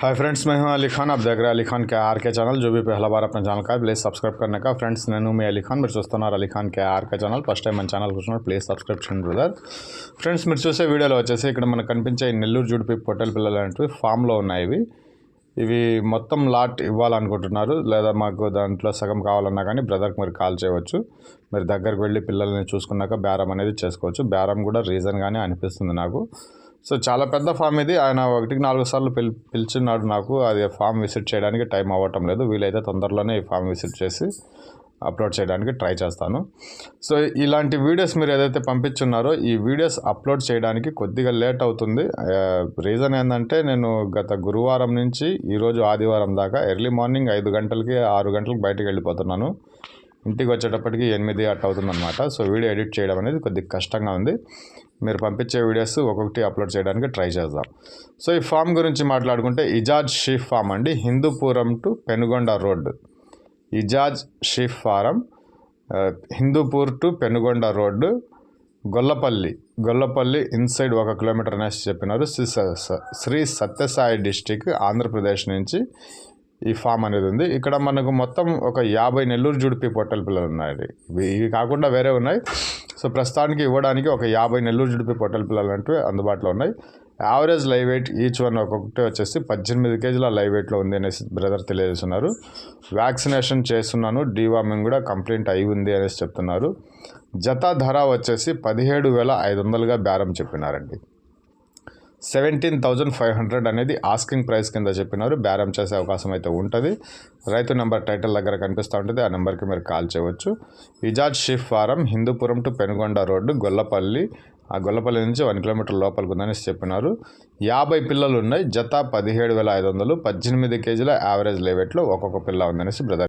Hi friends, मैं हूं अली खान। आप देख रहे हैं अली खान के आर के चैनल। जो भी पहला बार अपने ఛానల్ का प्लीज़ సబ్స్క్రైబ్ करने का। ఫ్రెండ్స్, నేను మీ అలీ ఖాన్, మీరు చూస్తున్నారు Ali Khan K R K channel. First time మన ఛానల్ చూస్తున్నారు, ప్లీజ్ సబ్స్క్రైబ్ చేయండి బ్రదర్. ఫ్రెండ్స్, మీరు చూసే వీడియోలో వచ్చేసి ఇక్కడ మనకు కనిపించే నెల్లూరు జుడిపి పొట్టెల పిల్లలు అనేవి ఫామ్లో ఉన్నాయి. ఇవి మొత్తం లాట్ ఇవ్వాలనుకుంటున్నారు, లేదా మాకు దాంట్లో సగం కావాలన్నా కానీ బ్రదర్కి మీరు కాల్ చేయవచ్చు. మీరు దగ్గరికి వెళ్ళి పిల్లల్ని చూసుకున్నాక బేరం అనేది చేసుకోవచ్చు. బేరం కూడా రీజన్గానే అనిపిస్తుంది నాకు. సో చాలా పెద్ద ఫామ్ ఇది. ఆయన 1-4 సార్లు పిలిచినాడు నాకు. అది ఫామ్ విజిట్ చేయడానికి టైం అవ్వటం లేదు. వీలైతే తొందరలోనే ఈ ఫామ్ విజిట్ చేసి అప్లోడ్ చేయడానికి ట్రై చేస్తాను. సో ఇలాంటి వీడియోస్ మీరు ఏదైతే పంపించున్నారో ఈ వీడియోస్ అప్లోడ్ చేయడానికి కొద్దిగా లేట్ అవుతుంది. రీజన్ ఏంటంటే, నేను గత గురువారం నుంచి ఈరోజు ఆదివారం దాకా ఎర్లీ మార్నింగ్ 5 గంటలకి 6 గంటలకు బయటకు వెళ్ళిపోతున్నాను. ఇంటికి వచ్చేటప్పటికి 8 అట్ అవుతుందన్నమాట. సో వీడియో ఎడిట్ చేయడం అనేది కొద్దిగా కష్టంగా ఉంది. మీరు పంపించే వీడియోస్ ఒక్కొక్కటి అప్లోడ్ చేయడానికి ట్రై చేద్దాం. సో ఈ ఫామ్ గురించి మాట్లాడుకుంటే, ఇజాజ్ షీప్ ఫామ్ అండి, Hindupuram to Penukonda road. Ijaz sheep farm, Hindupur to Penukonda road, Gollapalli inside 1 kilometre అనేసి చెప్పినారు. శ్రీ సత్యసాయి డిస్టిక్, ఆంధ్రప్రదేశ్ నుంచి ఈ ఫామ్ అనేది ఉంది. ఇక్కడ మనకు మొత్తం ఒక 50 నెల్లూరు జుడిపి పొట్టెల పిల్లలు ఉన్నాయి. ఇవి కాకుండా వేరే ఉన్నాయి. సో ప్రస్తుతానికి ఇవ్వడానికి ఒక 50 నెల్లూరు జుడిపి పొట్టెల పిల్లలు అంటే అందుబాటులో ఉన్నాయి. Average live weight each one ఒక్కొక్కటి వచ్చేసి 18 కేజీల లైవ్ వెయిట్లో ఉంది అనేసి బ్రదర్ తెలియజేస్తున్నారు. వ్యాక్సినేషన్ చేస్తున్నాను, డీవార్మింగ్ కూడా కంప్లీట్ అయి ఉంది అనేసి చెప్తున్నారు. జత ధర వచ్చేసి 17,500గా బేరం చెప్పినారండి. 17,500 అనేది ఆస్కింగ్ ప్రైస్ కింద చెప్పినారు. బేరం చేసే అవకాశం అయితే ఉంటుంది. రైతు నెంబర్ టైటిల్ దగ్గర కనిపిస్తూ ఉంటుంది, ఆ నెంబర్కి మీరు కాల్ చేయవచ్చు. Ijaz sheep farm, Hindupuram to Penukonda road, Gollapalli. ఆ గొల్లపల్లి నుంచి 1 కిలోమీటర్ లోపలికి ఉందని చెప్పినారు. 50 పిల్లలు ఉన్నాయి. జత 17,500, 18 కేజీల యావరేజ్ లెవెట్లో ఒక్కొక్క పిల్ల ఉందనేసి బ్రదర్